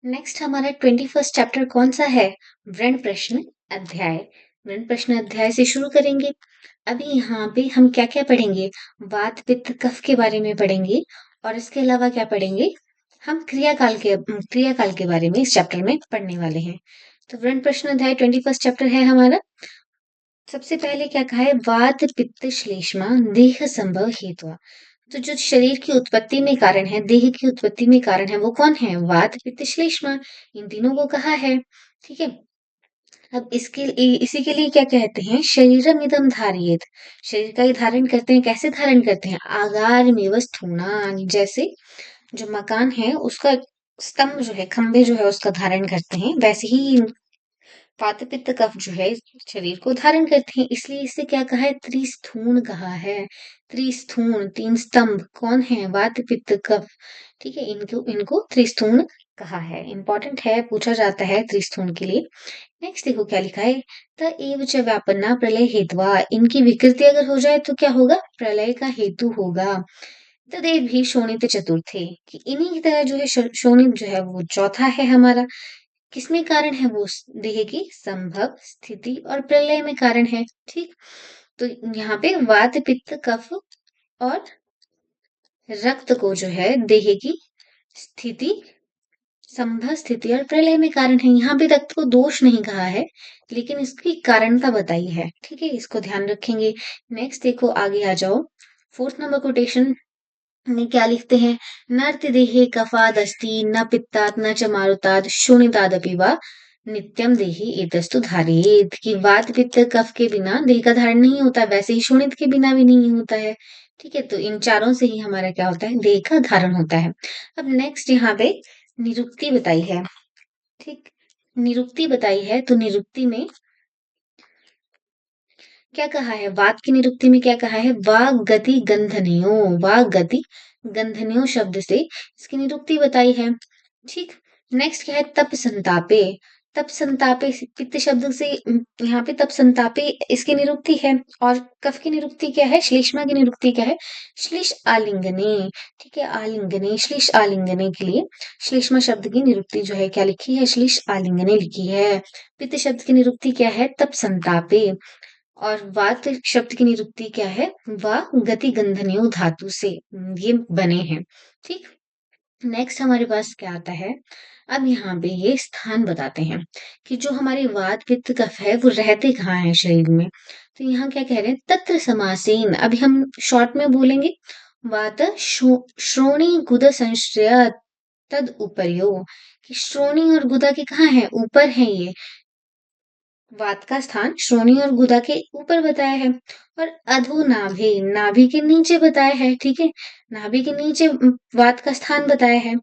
Next हमारा 21st chapter कौन सा है? व्रण प्रश्न अध्याय। व्रण प्रश्न अध्याय से शुरू करेंगे। अभी यहाँ पे हम क्या क्या पढ़ेंगे? वात पित्त कफ के बारे में पढ़ेंगे और इसके अलावा क्या पढ़ेंगे? हम क्रियाकाल के बारे में इस चैप्टर में पढ़ने वाले हैं। तो व्रण प्रश्न अध्याय 21st चैप्टर है हमारा। सबसे पहले क्या कहा है? वात पित्त श्लेष्मा देह संभव हेतु। तो जो शरीर की उत्पत्ति में कारण है, देह की उत्पत्ति में कारण है, वो कौन है? वात पित्त श्लेष्मा, इन तीनों को कहा है। ठीक है। अब इसी के लिए क्या कहते हैं? शरीरम इदम धारयेत। शरीर का ही धारण करते हैं। कैसे धारण करते हैं? आगार में स्थूणा, जैसे जो मकान है उसका स्तंभ जो है, खंभे जो है उसका धारण करते हैं, वैसे ही वात पित्त कफ जो है शरीर को धारण करते हैं। इसलिए इसे क्या कहा है? त्रिस्थूण कहा है। त्रिस्थूण, तीन स्तंभ कौन है? वात पित्त कफ। ठीक है, इनको इनको त्रिस्थूण कहा है। इंपॉर्टेंट है, पूछा जाता है त्रिस्थूण के लिए। नेक्स्ट देखो क्या लिखा है? त एव च व्यापन्ना प्रलय हेतुआ। इनकी विकृति अगर हो जाए तो क्या होगा? प्रलय का हेतु होगा। तदेव भी शोणित चतुर्थे, कि इन्हीं की तरह जो है शोणित जो है वो चौथा है हमारा। किसमें कारण है? वो देह की संभव स्थिति और प्रलय में कारण है। ठीक। तो यहाँ पे वात पित्त कफ और रक्त को जो है देह की स्थिति, संभव स्थिति और प्रलय में कारण है। यहाँ पे रक्त को दोष नहीं कहा है, लेकिन इसकी कारणता बताई है। ठीक है, इसको ध्यान रखेंगे। नेक्स्ट देखो, आगे आ जाओ। 4th नंबर कोटेशन में क्या लिखते हैं? नर्त देहे कफाद अस्ति न पित्तात न च मारुताद शोणितादपि वा नित्यम देहि एतस्तु धारेत। कि वात पित्त कफ के बिना देह का धारण नहीं होता, वैसे ही शोणित के बिना भी नहीं होता है। ठीक है, तो इन चारों से ही हमारा क्या होता है? देह का धारण होता है। अब नेक्स्ट यहाँ पे निरुक्ति बताई है। ठीक, निरुक्ति बताई है, तो निरुक्ति में क्या कहा है? वात की निरुक्ति में क्या कहा है? वाग गति गंधनियो, वाग गति गंधनियो शब्द से इसकी निरुक्ति बताई है। ठीक। नेक्स्ट क्या है? तप संतापे। तप संतापे पित्त शब्द से यहाँ पे तप संतापे इसकी निरुक्ति है। और कफ की निरुक्ति क्या है? श्लेष्मा की निरुक्ति क्या है? श्लेष आलिंगने। ठीक है, आलिंगने, श्लेष आलिंगने के लिए श्लेष्मा शब्द की निरुक्ति जो है क्या लिखी है? श्लेष आलिंगने लिखी है। पित्त शब्द की निरुक्ति क्या है? तप संतापे। और वात शब्द की निरुक्ति क्या है? वा गति गंधनियो धातु से ये बने हैं। ठीक। नेक्स्ट हमारे पास क्या आता है? अब यहाँ पे ये स्थान बताते हैं कि जो हमारे वात पित्त कफ है वो रहते कहाँ हैं शरीर में। तो यहाँ क्या कह रहे हैं? तत्र समासेन। अभी हम शॉर्ट में बोलेंगे। वात श्रोणी गुद संश्रय तद उपरयो, कि श्रोणी और गुदा के कहाँ है? ऊपर है ये। वात का स्थान श्रोणी और गुदा के ऊपर बताया है। और अधो नाभि, नाभि के नीचे बताया है। ठीक है, नाभि के नीचे वात का स्थान बताया है।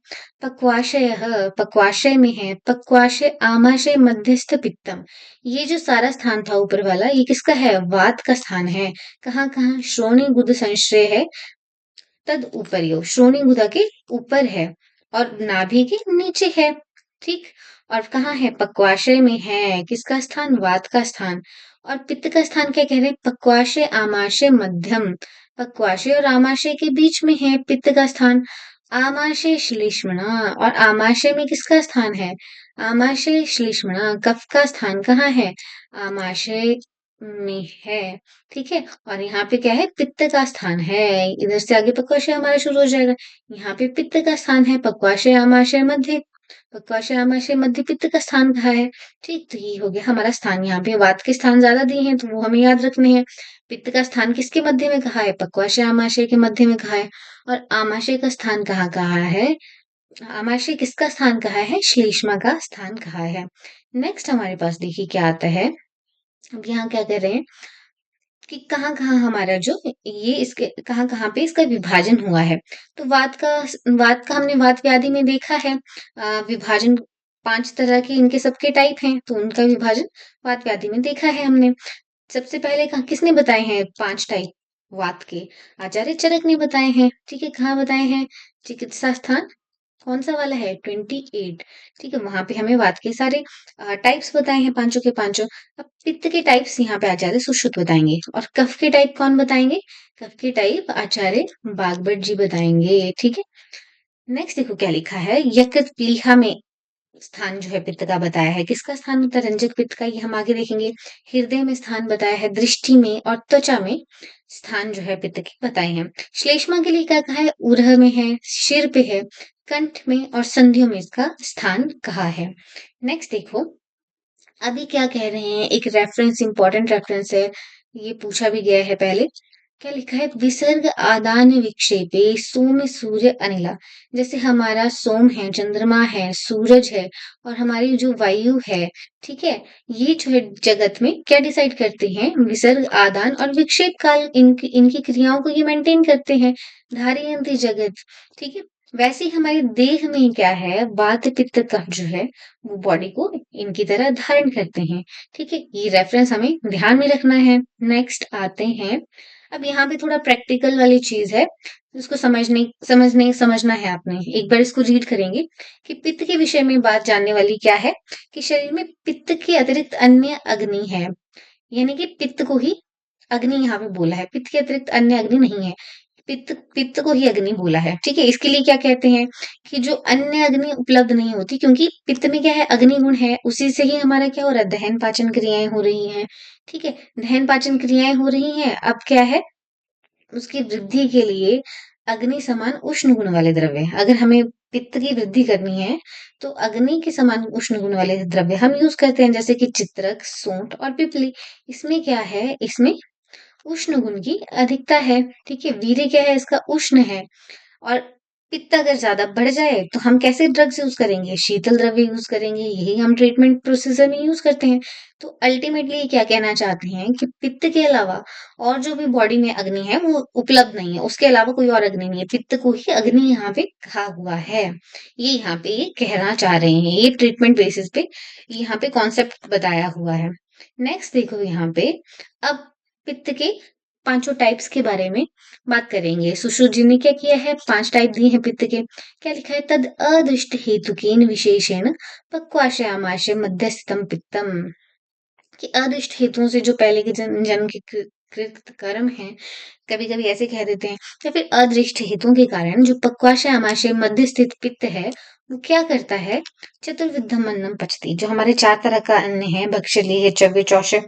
पक्वाशय, पक्वाशय में है। पक्वाशय आमाशय मध्यस्थ पित्तम, ये जो सारा स्थान था ऊपर वाला, ये किसका है? वात का स्थान है। कहाँ कहाँ? श्रोणी गुद संश्रय है, तद ऊपरियो, श्रोणी गुदा के ऊपर है और नाभि के नीचे है। ठीक। और कहाँ है? पक्वाशय में है। किसका स्थान? वात का स्थान। और पित्त का स्थान क्या कह रहे हैं? पक्वाशय आमाशय मध्यम, पक्वाशय और आमाशय के बीच में है पित्त का स्थान। आमाशय श्लेष्मणा, और आमाशय में किसका स्थान है? आमाशय श्लेष्मणा। कफ का स्थान कहाँ है? आमाशय में है। ठीक है, और यहाँ पे क्या है? पित्त का स्थान है। इधर से आगे पक्वाशय हमारा शुरू हो जाएगा। यहाँ पे पित्त का स्थान है। पक्वाशय आमाशय मध्य, पक्वाशय आमाशय मध्य पित्त का स्थान कहाँ है? ठीक, तो ये हो गया हमारा स्थान। यहाँ पे वात के स्थान ज्यादा दिए हैं तो वो हमें याद रखने हैं। पित्त का स्थान किसके मध्य में कहा है? पक्वाशय आमाशय के मध्य में कहा है। और आमाशय का स्थान कहाँ कहा है? आमाशय किसका स्थान कहा है? श्लेष्मा का स्थान कहा है। नेक्स्ट हमारे पास देखिए क्या आता है। अब यहाँ क्या कर रहे हैं कि कहाँ कहाँ हमारा जो ये इसके कहाँ कहाँ पे इसका विभाजन हुआ है। तो वात का हमने वात व्याधि में देखा है। विभाजन 5 तरह के इनके सबके टाइप हैं, तो उनका विभाजन वात व्याधि में देखा है हमने। सबसे पहले किसने बताए हैं 5 टाइप वात के? आचार्य चरक ने बताए हैं। ठीक है, कहाँ बताए हैं? चिकित्सा स्थान कौन सा वाला है? 28। ठीक है, वहां पे हमें वात के सारे टाइप्स बताए हैं, पांचों के पांचों। अब पित्त के टाइप्स यहाँ पे आचार्य सुश्रुत बताएंगे। और कफ के टाइप कौन बताएंगे? कफ के टाइप आचार्य बागभट जी बताएंगे। ठीक है। नेक्स्ट देखो क्या लिखा है। यकृत प्लीहा में स्थान जो है पित्त का बताया है। किसका स्थान होता है? रंजक पित्त का, ये हम आगे देखेंगे। हृदय में स्थान बताया है, दृष्टि में और त्वचा में स्थान जो है पित्त के बताए हैं। श्लेष्मा के लिए क्या कहा है? उरह में है, सिर पे है, कंठ में और संधियों में इसका स्थान कहा है। नेक्स्ट देखो, अभी क्या कह रहे हैं, एक रेफरेंस, इंपॉर्टेंट रेफरेंस है, ये पूछा भी गया है पहले। क्या लिखा है? विसर्ग आदान विक्षेपे सोम सूर्य अनिला। जैसे हमारा सोम है, चंद्रमा है, सूरज है और हमारी जो वायु है, ठीक है, ये जो है जगत में क्या डिसाइड करते हैं? विसर्ग आदान और विक्षेप काल, इनकी इनकी क्रियाओं को ये मेंटेन करते हैं। धारयंती जगत, ठीक है। वैसे ही हमारे देह में क्या है? वात पित्त कफ जो है वो बॉडी को इनकी तरह धारण करते हैं, ठीक है। ये रेफरेंस हमें ध्यान में रखना है। नेक्स्ट आते हैं, अब यहाँ पे थोड़ा प्रैक्टिकल वाली चीज है, इसको समझना है आपने। एक बार इसको रीड करेंगे कि पित्त के विषय में बात जानने वाली क्या है, कि शरीर में पित्त के अतिरिक्त अन्य अग्नि है, यानी कि पित्त को ही अग्नि यहाँ पे बोला है, पित्त के अतिरिक्त अन्य अग्नि नहीं है। पित्त पित्त को ही अग्नि बोला है, ठीक है। इसके लिए क्या कहते हैं कि जो अन्य अग्नि उपलब्ध नहीं होती, क्योंकि पित्त में क्या है? अग्नि गुण है, उसी से ही हमारा क्या हो रहा है? दहन पाचन क्रियाएं हो रही हैं, ठीक है। दहन पाचन क्रियाएं हो रही हैं, अब क्या है? उसकी वृद्धि के लिए अग्नि समान उष्ण गुण वाले द्रव्य, अगर हमें पित्त की वृद्धि करनी है तो अग्नि के समान उष्ण गुण वाले द्रव्य हम यूज करते हैं, जैसे कि चित्रक, सोंठ और पिपली। इसमें क्या है? इसमें उष्ण गुण की अधिकता है, ठीक है। वीर्य क्या है? इसका उष्ण है। और पित्त अगर ज्यादा बढ़ जाए तो हम कैसे ड्रग्स यूज करेंगे? शीतल द्रव्य यूज करेंगे, यही हम ट्रीटमेंट प्रोसीजर में यूज करते हैं। तो अल्टीमेटली क्या कहना चाहते हैं कि पित्त के अलावा और जो भी बॉडी में अग्नि है वो उपलब्ध नहीं है, उसके अलावा कोई और अग्नि नहीं है, पित्त को ही अग्नि यहाँ पे कहा हुआ है। ये यहाँ पे ये कहना चाह रहे हैं, ये ट्रीटमेंट बेसिस पे यहाँ पे कॉन्सेप्ट बताया हुआ है। नेक्स्ट देखो यहाँ पे, अब पित्त के पांचों टाइप्स के बारे में बात करेंगे। सुश्रुत जी ने क्या किया है? 5 टाइप दिए हैं पित्त के। क्या लिखा है? तद अदृष्ट हेतुकेन विशेषेण पक्वाशय आमाशय मध्यस्थम पित्तम। कि अदृष्ट हेतुओं से, जो पहले के जन्म के कृत कर्म है, कभी कभी ऐसे कह देते हैं, या फिर अदृष्ट हेतुओं के कारण जो पक्वाशय आमाशय मध्य स्थित पित्त है वो क्या करता है? चतुर्विधम अन्नम पचती, जो हमारे 4 तरह का अन्न है, भक्ष्य, लेह, चव्य, चौष्य,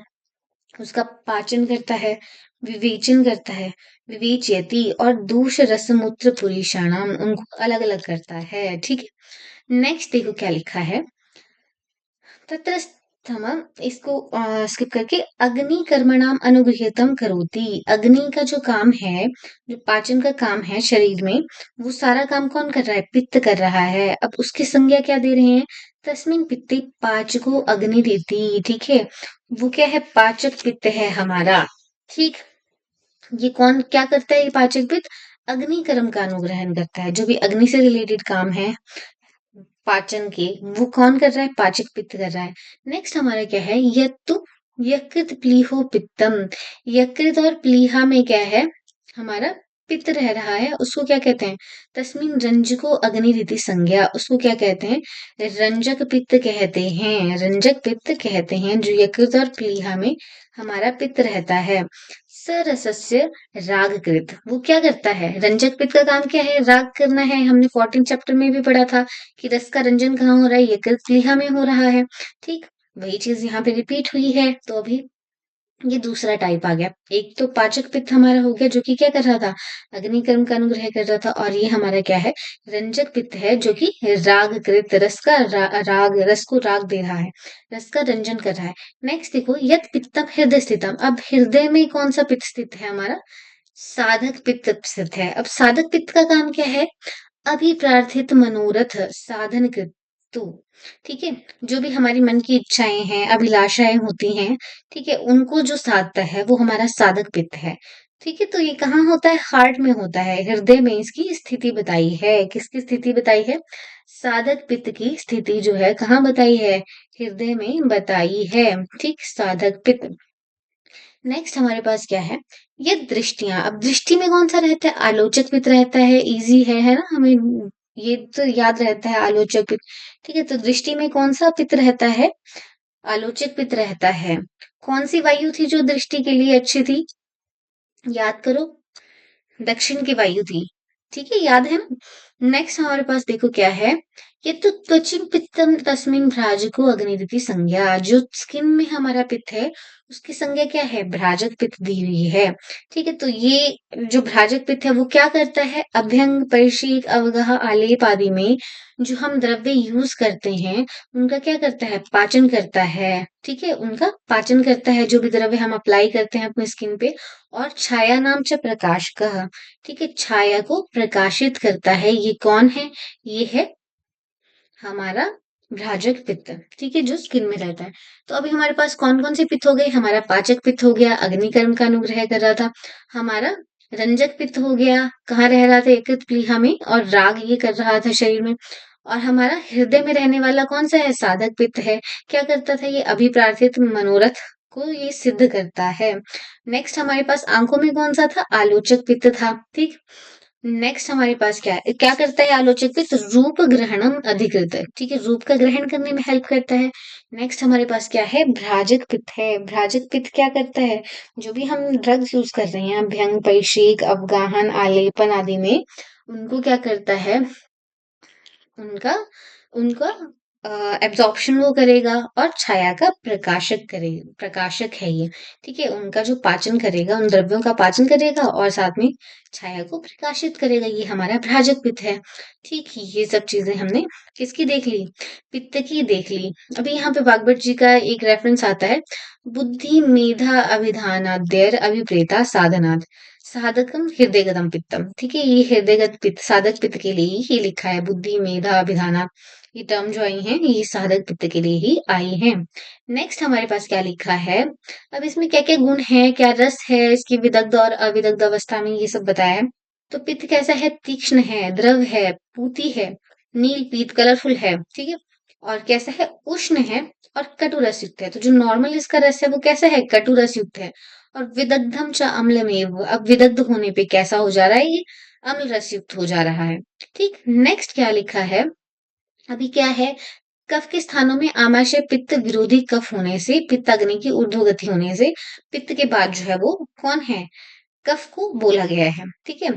उसका पाचन करता है, विवेचन करता है, विवेचयति, और दूष रस मूत्र पुरीषाणाम, उनको अलग अलग करता है, ठीक है। नेक्स्ट देखो क्या लिखा है, तत्रस्थम, इसको स्किप करके, अग्नि कर्मणाम अनुगृह्यतम करोति। अग्नि का जो काम है, जो पाचन का काम है शरीर में, वो सारा काम कौन कर रहा है? पित्त कर रहा है। अब उसकी संज्ञा क्या दे रहे हैं? तस्मिन पित्ते पाचको अग्नि देती, ठीक है। वो क्या है? पाचक पित्त है हमारा, ठीक। ये कौन क्या करता है? ये पाचक पित्त अग्नि कर्म का अनुग्रहण करता है, जो भी अग्नि से रिलेटेड काम है पाचन के, वो कौन कर रहा है? पाचक पित्त कर रहा है। नेक्स्ट हमारा क्या है? यत्तु यकृत प्लीहो पित्तम। यकृत और प्लीहा में क्या है? हमारा पित्त रह रहा है, उसको क्या कहते हैं? तस्मिन रंजको अग्निरिति संज्ञा, उसको क्या कहते हैं? रंजक पित्त कहते हैं, रंजक पित्त कहते हैं, जो यकृत और प्लीहा में हमारा पित्त रहता है। सरसस्य रागकृत, वो क्या करता है? रंजक पित्त का काम क्या है? राग करना है। हमने 14 चैप्टर में भी पढ़ा था कि रस का रंजन कहाँ हो रहा है? यकृत प्लीहा में हो रहा है, ठीक। वही चीज यहाँ पे रिपीट हुई है, तो अभी ये दूसरा टाइप आ गया। एक तो पाचक पित्त हमारा हो गया, जो कि क्या कर रहा था? अग्नि कर्म का अनुग्रह कर रहा था। और ये हमारा क्या है? रंजक पित्त है, जो कि राग कृत, रस का राग, रस को राग दे रहा है, रस का रंजन कर रहा है। नेक्स्ट देखो, यद पित्तम हृदय स्थितम। अब हृदय में कौन सा पित्त स्थित है? हमारा साधक पित्त स्थित है। अब साधक पित्त का काम क्या है? अभिप्रार्थित मनोरथ साधन कृतु, ठीक है। जो भी हमारी मन की इच्छाएं हैं, अभिलाषाएं होती हैं, ठीक है, उनको जो साधता है वो हमारा साधक पित्त है, ठीक है। तो ये कहाँ होता है? हार्ट में होता है, हृदय में इसकी स्थिति बताई है। किसकी स्थिति बताई है? साधक पित्त की स्थिति जो है कहाँ बताई है? हृदय में बताई है, ठीक, साधक पित्त। नेक्स्ट हमारे पास क्या है? ये दृष्टियां। अब दृष्टि में कौन सा रहता है? आलोचक पित्त रहता है, इजी है ना, हमें ये तो याद रहता है, आलोचक पित्त, ठीक है। तो दृष्टि में कौन सा पित्त रहता है? आलोचक पित्त रहता है। कौन सी वायु थी जो दृष्टि के लिए अच्छी थी? याद करो, दक्षिण की वायु थी, ठीक है, याद है ना। नेक्स्ट हमारे पास देखो क्या है, ये तो त्वचि पित्तम तस्मिन भ्राजको अग्निरिति संज्ञा। जो स्किन में हमारा पित्त है उसकी संज्ञा क्या है, भ्राजक पित्त दी हुई है। ठीक है, तो ये जो भ्राजक पित्त है वो क्या करता है, अभ्यंग परिशीक अवगाह आलेप आदि में जो हम द्रव्य यूज करते हैं उनका क्या करता है, पाचन करता है। ठीक है, उनका पाचन करता है जो भी द्रव्य हम अप्लाई करते हैं अपनी स्किन पे। और छाया नाम च प्रकाश का, ठीक है, छाया को प्रकाशित करता है। ये कौन है, ये है हमारा भ्राजक पित्त। ठीक है, जो स्किन में रहता है। तो अभी हमारे पास कौन कौन से पित्त हो गए, हमारा पाचक पित्त हो गया, अग्निकर्म का अनुग्रह कर रहा था। हमारा रंजक पित्त हो गया, कहाँ रह रहा था, यकृत प्लीहा में, और राग ये कर रहा था शरीर में। और हमारा हृदय में रहने वाला कौन सा है, साधक पित्त है। क्या करता था ये, अभिप्रार्थित मनोरथ को ये सिद्ध करता है। नेक्स्ट हमारे पास आंखों में कौन सा था, आलोचक पित्त था। ठीक, नेक्स्ट हमारे पास क्या है, क्या करता है आलोचक पित्त, रूप ग्रहणम अधिकृत है। ठीक है, रूप का ग्रहण करने में हेल्प करता है। नेक्स्ट हमारे पास क्या है, भ्राजक पित्त है। भ्राजक पित्त क्या करता है, जो भी हम ड्रग्स यूज कर रहे हैं, भ्यंग परिशीक अवगाहन आलेपन आदि में, उनको क्या करता है, उनका उनका एब्जॉर्प्शन वो करेगा और छाया का प्रकाशक करेगा, प्रकाशक है ये। ठीक है, उनका जो पाचन करेगा, उन द्रव्यों का पाचन करेगा और साथ में छाया को प्रकाशित करेगा। ये हमारा भ्राजक पित्त है। ठीक है, ये सब चीजें हमने किसकी देख ली, पित्त की देख ली। अभी यहाँ पे वाग्भट जी का एक रेफरेंस आता है, बुद्धि मेधा अभिधानाद्यर अभिप्रेता साधनात् साधकम हृदयगतम पित्तम। ठीक है, ये हृदयगत पित्त, साधक पित्त के लिए ही लिखा है, बुद्धि मेधा अभिधाना, ये टर्म जो आई है ये साधक पित्त के लिए ही आई है। नेक्स्ट हमारे पास क्या लिखा है, अब इसमें क्या क्या गुण है, क्या रस है, इसकी विदग्ध और अविदग्ध अवस्था में, ये सब बताया है। तो पित्त कैसा है, तीक्ष्ण है, द्रव है, पूती है, नील पीत कलरफुल है। ठीक है, और कैसा है, उष्ण है और कटु रस युक्त है। तो जो नॉर्मल इसका रस है वो कैसा है, कटु रस युक्त है। और विदग्धम च अम्लमेव, अब विदग्ध होने पे कैसा हो जा रहा है ये, अम्ल रस युक्त हो जा रहा है। ठीक, नेक्स्ट क्या लिखा है, अभी क्या है, कफ के स्थानों में आमाशय पित्त विरोधी कफ होने से, पित्त अग्नि की ऊर्ध्वगति होने से पित्त के बाद जो है वो कौन है, कफ को बोला गया है। ठीक है,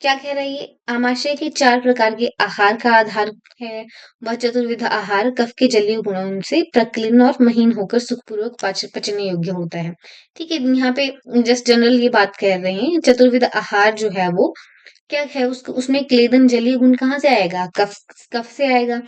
क्या कह रहा है ये, आमाशय के 4 प्रकार के आहार का आधार है। वह चतुर्विध आहार कफ के जलीय गुणों से प्रकीर्ण और महीन होकर सुखपूर्वक पचने योग्य होता है। ठीक है, यहाँ पे जस्ट जनरल ये बात कह रहे हैं, चतुर्विध आहार जो है वो क्या है, उसको उसमें क्लेदन जलीय गुण कहाँ से आएगा, कफ, कफ से आएगा।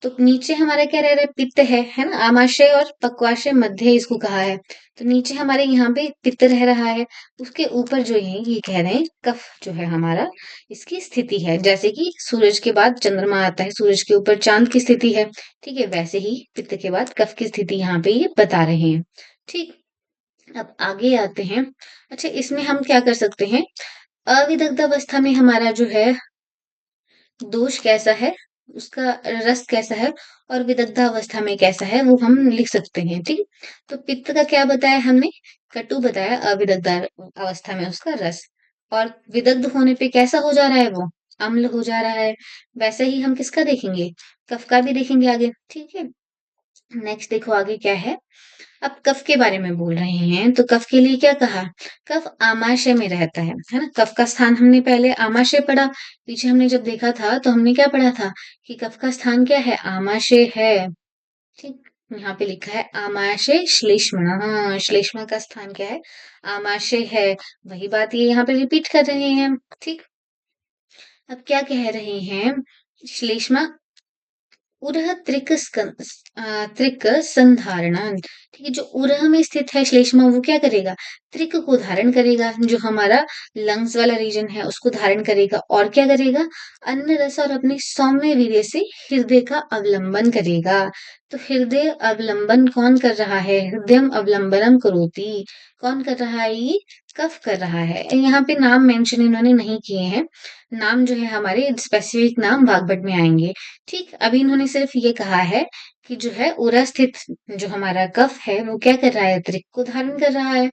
तो नीचे हमारा क्या रह रहा है, पित्त है ना, आमाशय और पक्वाशय मध्य इसको कहा है। तो नीचे हमारे यहाँ पे पित्त रह रहा है, उसके ऊपर जो है ये कह रहे हैं कफ जो है हमारा, इसकी स्थिति है। जैसे कि सूरज के बाद चंद्रमा आता है, सूरज के ऊपर चांद की स्थिति है। ठीक है, वैसे ही पित्त के बाद कफ की स्थिति यहाँ पे ये बता रहे हैं। ठीक, अब आगे आते हैं। अच्छा, इसमें हम क्या कर सकते हैं, अविदग्ध अवस्था में हमारा जो है दोष कैसा है, उसका रस कैसा है, और विदग्ध अवस्था में कैसा है वो हम लिख सकते हैं। ठीक, तो पित्त का क्या बताया हमने, कटु बताया, अविदग्ध अवस्था में उसका रस, और विदग्ध होने पे कैसा हो जा रहा है वो, अम्ल हो जा रहा है। वैसे ही हम किसका देखेंगे, कफ का भी देखेंगे आगे। ठीक है, नेक्स्ट देखो आगे क्या है, अब कफ के बारे में बोल रहे हैं। तो कफ के लिए क्या कहा, कफ आमाशय में रहता है ना। कफ का स्थान हमने पहले आमाशय पढ़ा, पीछे हमने जब देखा था तो हमने क्या पढ़ा था कि कफ का स्थान क्या है, आमाशय है। ठीक, यहाँ पे लिखा है आमाशय श्लेष्मण, हाँ श्लेष्मा का स्थान क्या है, आमाशय है। वही बात ये यहाँ पे रिपीट कर रहे हैं। ठीक, अब क्या कह रहे हैं, श्लेष्मा उरह त्रिक संधारणा। ठीक है, जो उरह में स्थित है श्लेष्मा वो क्या करेगा, त्रिक को धारण करेगा, जो हमारा लंग्स वाला रीजन है उसको धारण करेगा। और क्या करेगा, अन्न रस और अपने सौम्य वीर्य से हृदय का अवलंबन करेगा। तो हृदय अवलंबन कौन कर रहा है, हृदयम अवलंबनम करोति, कौन कर रहा है ये, कफ कर रहा है। यहाँ पे नाम मेंशन इन्होंने नहीं किए हैं, नाम जो है हमारे स्पेसिफिक नाम वाग्भट में आएंगे। ठीक, अभी इन्होंने सिर्फ ये कहा है कि जो है उरा स्थित जो हमारा कफ है वो क्या कर रहा है, त्रिक को धारण कर रहा है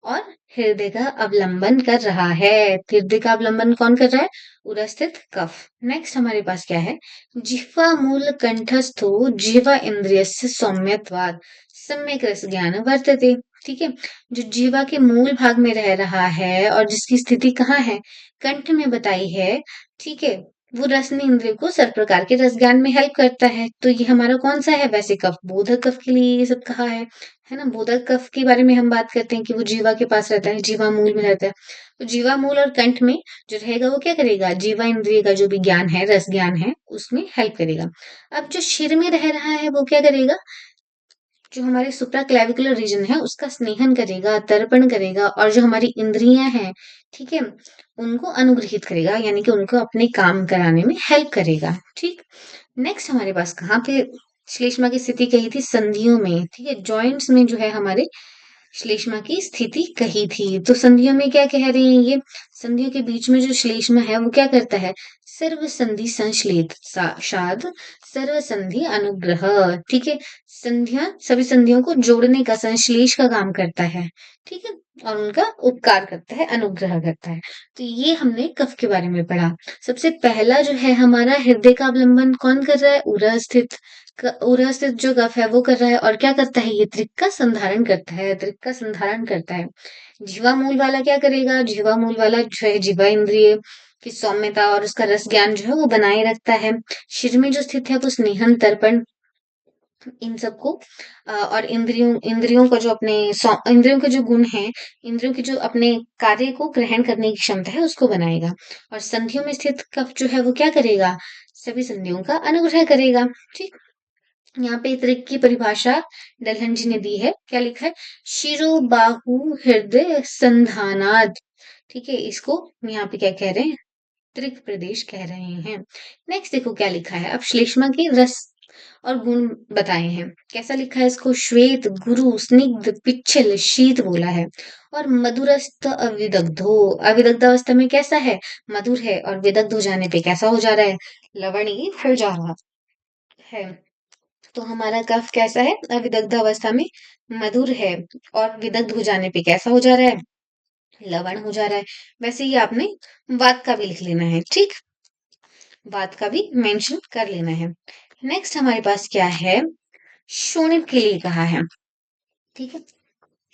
और हृदय का अवलंबन कर रहा है। हृदय का अवलंबन कौन कर रहा है, उरा स्थित कफ। नेक्स्ट हमारे पास क्या है, जिह्वा मूल कंठस्थो जिह्वा इंद्रिय सौम्यत्वाद सम्यक रस ज्ञान वर्तते। ठीक है, जो जीवा के मूल भाग में रह रहा है और जिसकी स्थिति कहाँ है, कंठ में बताई है। ठीक है, वो रसनी इंद्रिय को सर्व प्रकार के रस ज्ञान में हेल्प करता है। तो ये हमारा कौन सा है? वैसे कफ बोधक कफ के लिए ये सब कहा है ना। बोधक कफ के बारे में हम बात करते हैं कि वो जीवा के पास रहता है, जीवा मूल में रहता है। तो जीवा मूल और कंठ में जो रहेगा वो क्या करेगा? जीवा इंद्रिय का जो भी ज्ञान है, रस ज्ञान है, उसमें हेल्प करेगा। अब जो शिर में रह रहा है वो क्या करेगा? जो हमारे सुप्रा क्लेविकुलर रीजन है उसका स्नेहन करेगा, तर्पण करेगा, और जो हमारी इंद्रियां हैं, ठीक है, उनको अनुग्रहित करेगा, यानी कि उनको अपने काम कराने में हेल्प करेगा। ठीक। नेक्स्ट हमारे पास कहाँ पे श्लेष्मा की स्थिति कही थी? संधियों में, ठीक है, जॉइंट्स में जो है हमारे श्लेष्मा की स्थिति कही थी। तो संधियों में क्या कह रहे हैं ये? संधियों के बीच में जो श्लेष्मा है वो क्या करता है? सर्व संधि संश्लेष शाद सर्व संधि अनुग्रह, ठीक है, संधियां सभी संधियों को जोड़ने का, संश्लेष का काम करता है, ठीक है, और उनका उपकार करता है, अनुग्रह करता है। तो ये हमने कफ के बारे में पढ़ा। सबसे पहला जो है हमारा हृदय का अवलंबन कौन कर रहा है? उरह स्थित उरह स्थित जो कफ है वो कर रहा है, और क्या करता है? ये त्रिक का संधारण करता है, त्रिक का संधारण करता है। जीवा मूल वाला क्या करेगा? जीवा मूल वाला जो है जीवा इंद्रिय की सौम्यता और उसका रस ज्ञान जो है वो बनाए रखता है। शिर में जो स्थित है वो स्नेहन, तर्पण, इन सबको और इंद्रियों इंद्रियों का जो अपने इंद्रियों के जो गुण है, इंद्रियों के जो अपने कार्य को ग्रहण करने की क्षमता है उसको बनाएगा। और संधियों में स्थित कफ जो है वो क्या करेगा? सभी संधियों का अनुग्रह करेगा। ठीक। यहाँ पे त्रिक की परिभाषा दलहन जी ने दी है। क्या लिखा है? शिरो बाहु हृदय संधानाद, ठीक है, इसको यहाँ पे क्या कह रहे हैं? त्रिक प्रदेश कह रहे हैं। नेक्स्ट देखो क्या लिखा है। अब श्लेष्मा के रस और गुण बताए हैं। कैसा लिखा है इसको? श्वेत, गुरु, स्निग्ध, पिच्छल, शीत बोला है। और मधुरस्थ अविदग्धो, अविदग्ध अवस्था में कैसा है? मधुर है, और विदग्ध हो जाने पे कैसा हो जा रहा है? लवणीय हो जा रहा है। तो हमारा कफ कैसा है? अविदग्ध अवस्था में मधुर है, और विदग्ध हो जाने पे कैसा हो जा रहा है? लवण हो जा रहा है। वैसे ही आपने वात का भी लिख लेना है, ठीक, वात का भी मेंशन कर लेना है। नेक्स्ट हमारे पास क्या है? शोणित के लिए कहा है, ठीक है।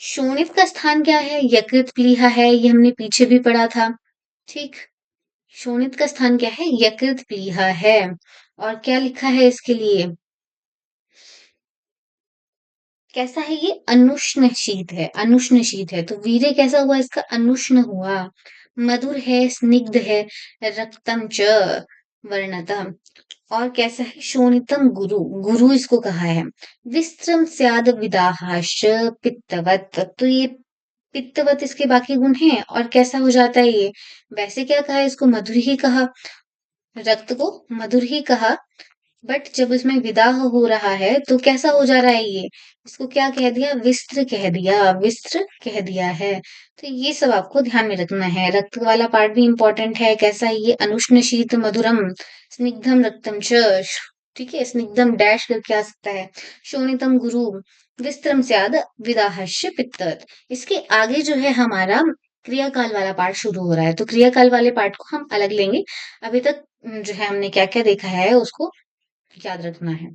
शोणित का स्थान क्या है? यकृत प्लीहा है, ये हमने पीछे भी पढ़ा था, ठीक। शोणित का स्थान क्या है? यकृत प्लीहा है। और क्या लिखा है इसके लिए? कैसा है ये? अनुष्ण शीत है, अनुष्ण शीत है। तो वीर्य कैसा हुआ इसका? अनुष्ण हुआ। मधुर है, स्निग्ध है, रक्तम च वर्णतः। और कैसा है? शोणितम गुरु, गुरु इसको कहा है। विस्त्रम स्याद विदाहाश पित्तवत, तो ये पित्तवत इसके बाकी गुण हैं। और कैसा हो जाता है ये? वैसे क्या कहा है इसको? मधुर ही कहा, रक्त को मधुर ही कहा, बट जब इसमें विदाह हो रहा है तो कैसा हो जा रहा है ये? इसको क्या कह दिया? विस्त्र कह दिया, विस्त्र कह दिया है। तो ये सब आपको ध्यान में रखना है। रक्त वाला पार्ट भी इंपॉर्टेंट है। कैसा है ये? अनुष्ण शीत मधुरम स्निग्धम रक्तम च, ठीक है, स्निग्धम डैश करके आ सकता है। शोणितम गुरु विस्त्रम स्याद विदाहश्य पित्तत। इसके आगे जो है हमारा क्रियाकाल वाला पार्ट शुरू हो रहा है, तो क्रियाकाल वाले पार्ट को हम अलग लेंगे। अभी तक जो है हमने क्या क्या देखा है उसको याद रखना है।